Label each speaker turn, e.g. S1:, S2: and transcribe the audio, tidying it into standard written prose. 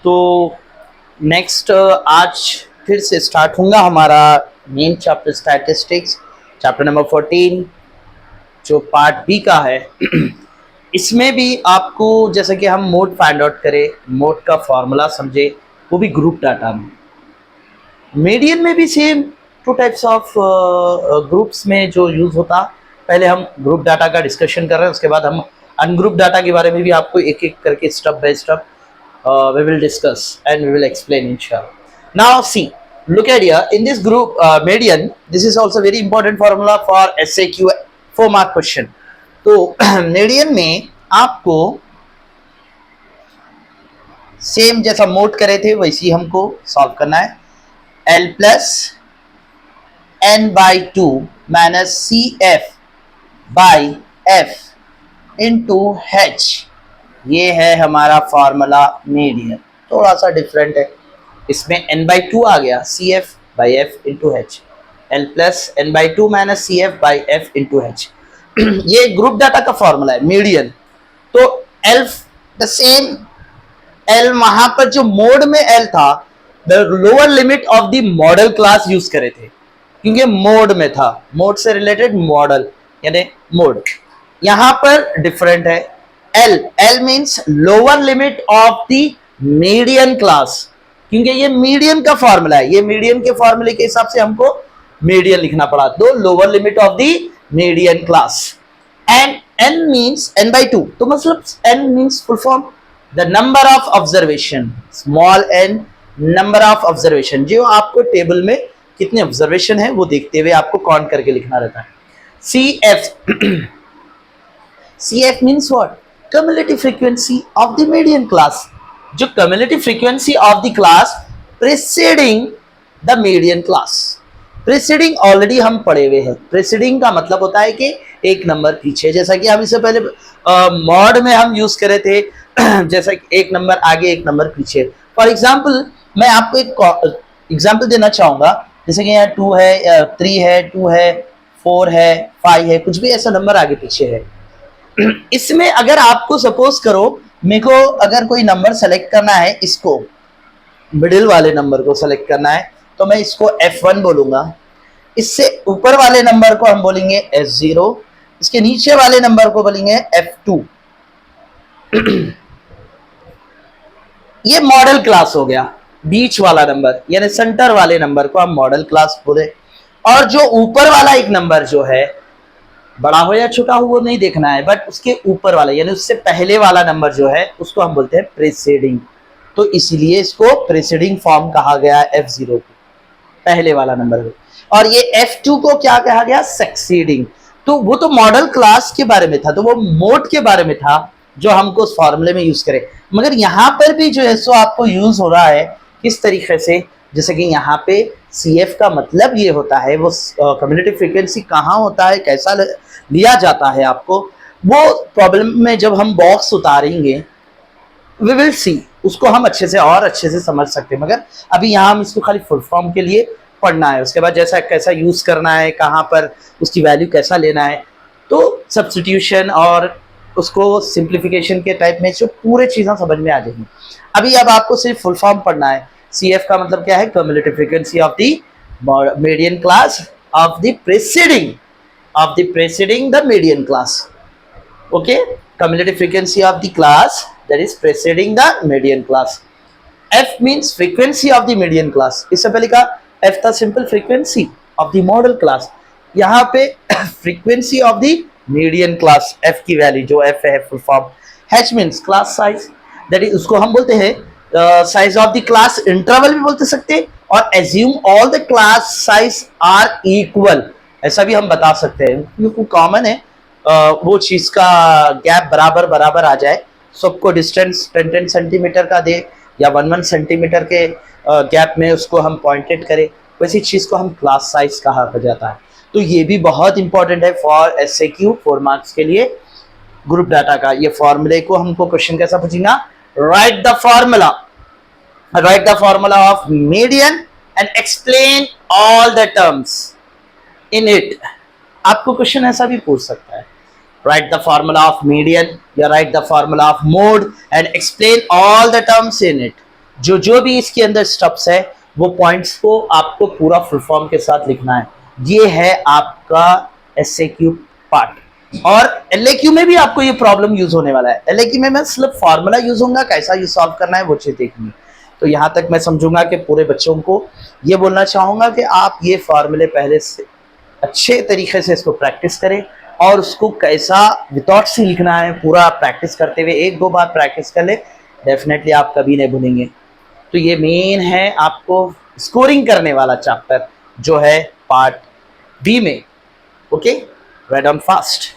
S1: तो नेक्स्ट आज फिर से स्टार्ट होगा हमारा main chapter statistics, chapter number 14 जो पार्ट बी का है। इसमें भी आपको जैसे कि हम मोड फाइंड आउट करें, मोड का फॉर्मूला समझे, वो भी ग्रुप डाटा में। मीडियन में भी same two types of groups में जो यूज होता। पहले हम ग्रुप डाटा का डिस्कशन कर रहे हैं, उसके बाद हम अनग्रुप डाटा के बारे में भी आपको एक एक करके step by step we will discuss and we will explain inshallah. Now see, look at here in this group median. This is also very important formula for SAQ 4 mark question. तो median में आपको same जैसा mode करे थे वैसे हमको solve करना है। L plus n by 2 minus CF by F into H, ये है हमारा फॉर्मूला मीडियन। थोड़ा सा डिफरेंट है, इसमें n by 2 आ गया, CF by F into H, L plus n by 2 minus CF by F into H। ये ग्रुप डाटा का फॉर्मूला है मीडियन। तो L द सेम L वहां पर जो मोड में L था, the lower limit of the model class use करे थे, क्योंकि मोड में था, मोड से रिलेटेड मॉडल यानी मोड। यहां पर डिफरेंट है, L means lower limit of the median class, क्योंकि ये मीडियन का फॉर्मूला है। ये मीडियन के फॉर्मूले के हिसाब से हमको मीडियन लिखना पड़ा, तो lower limit of the median class. And n means n by 2, तो मतलब n means full form the number of observation, small n number of observation. जो आपको टेबल में कितने ऑब्जर्वेशन है वो देखते हुए आपको काउंट करके लिखना रहता है। CF CF means what? cumulative frequency of the median class, जो cumulative frequency of the class preceding the median class। preceding already हम पढ़े हुए हैं। preceding का मतलब होता है कि एक नंबर पीछे, जैसा कि हम इससे पहले मॉड में हम यूज करे थे, जैसा कि एक नंबर आगे एक नंबर पीछे। फॉर एग्जाम्पल मैं आपको एक एग्जाम्पल देना चाहूंगा, जैसे कि यहाँ 2 है, 3 है, 2 है, 4 है, 5 है, कुछ भी ऐसा नंबर आगे पीछे है। इसमें अगर आपको सपोज करो मेरे को अगर कोई नंबर सेलेक्ट करना है, इसको मिडिल वाले नंबर को सेलेक्ट करना है, तो मैं इसको F1 बोलूंगा। इससे ऊपर वाले नंबर को हम बोलेंगे F0, इसके नीचे वाले नंबर को बोलेंगे F2। ये मॉडल क्लास हो गया। बीच वाला नंबर यानी सेंटर वाले नंबर को हम मॉडल क्लास बोले। और जो ऊपर वाला एक नंबर जो है, बड़ा हो या छोटा हो वो नहीं देखना है, बट उसके ऊपर वाला यानी उससे पहले वाला नंबर जो है उसको हम बोलते हैं प्रीसीडिंग। तो इसलिए इसको प्रीसीडिंग फॉर्म कहा गया F0 को, पहले वाला नंबर को। और ये F2 को क्या कहा गया? सक्सीडिंग। तो वो तो मॉडल क्लास के बारे में था, तो वो मोड के बारे में था जो हमको उस फॉर्मूले में यूज करें। मगर यहाँ पर भी जो है सो आपको यूज हो रहा है किस तरीके से, जैसे कि यहाँ पे CF का मतलब ये होता है, वो कम्युनिटी फ्रीक्वेंसी कहाँ होता है, कैसा लिया जाता है, आपको वो प्रॉब्लम में जब हम बॉक्स उतारेंगे वी विल सी, उसको हम अच्छे से और अच्छे से समझ सकते हैं। मगर अभी यहाँ हम इसको खाली फुल फॉर्म के लिए पढ़ना है, उसके बाद जैसा कैसा यूज करना है, कहाँ पर उसकी वैल्यू कैसा लेना है, तो सब्स्टिट्यूशन और उसको सिंप्लीफिकेशन के टाइप में जो पूरे चीज़ें समझ में आ जाएंगी। अभी अब आपको सिर्फ फुल फॉर्म पढ़ना है। CF का मतलब क्या है? cumulative frequency of the median class of the preceding the median class. Okay, cumulative frequency of the class that is preceding the median class. F means frequency of the median class. इससे पहले का F था simple frequency of the model class, यहाँ पे frequency of the median class, F की value जो F है full form. H means class size, that is उसको हम बोलते हैं size of the class interval भी बोलते सकते, और assume all the class size are equal, ऐसा भी हम बता सकते हैं, क्योंकि कॉमन है वो चीज का गैप बराबर बराबर आ जाए, सबको डिस्टेंस 10 सेंटीमीटर का दे या 1 सेंटीमीटर के गैप में उसको हम पॉइंटेड करें, वैसी चीज को हम क्लास साइज कहा जाता है। तो ये भी बहुत इंपॉर्टेंट है फॉर SAQ 4 मार्क्स के लिए ग्रुप डाटा का। ये फॉर्मूले को हमको क्वेश्चन कैसा पूछेगा? write the formula of median and explain all the terms in it। आपको क्वेश्चन ऐसा भी पूछ सकता है, write the formula of median, या write the formula of mode and explain all the terms in it. जो भी इसके अंदर स्टेप्स है वो पॉइंट्स को आपको पूरा फुल फॉर्म के साथ लिखना है. ये है आपका एसएक्यू पार्ट. और एलएक्यू में भी आपको ये प्रॉब्लम यूज होने वाला है. एलएक्यू में मैं सिर्फ फार्मूला यूज होगा, कैसा ये सॉल्व करना है वो चीज देखनी. तो यहाँ तक मैं समझूंगा कि पूरे बच्चों को ये बोलना चाहूंगा कि आप ये फार्मूले पहले से अच्छे तरीके से इसको प्रैक्टिस करें और उसको कैसा विदाउट से लिखना है पूरा प्रैक्टिस करते हुए एक दो बार प्रैक्टिस कर ले, डेफिनेटली आप कभी नहीं भूलेंगे. तो ये मेन है आपको स्कोरिंग करने वाला चैप्टर जो है पार्ट बी में. Okay, right on fast.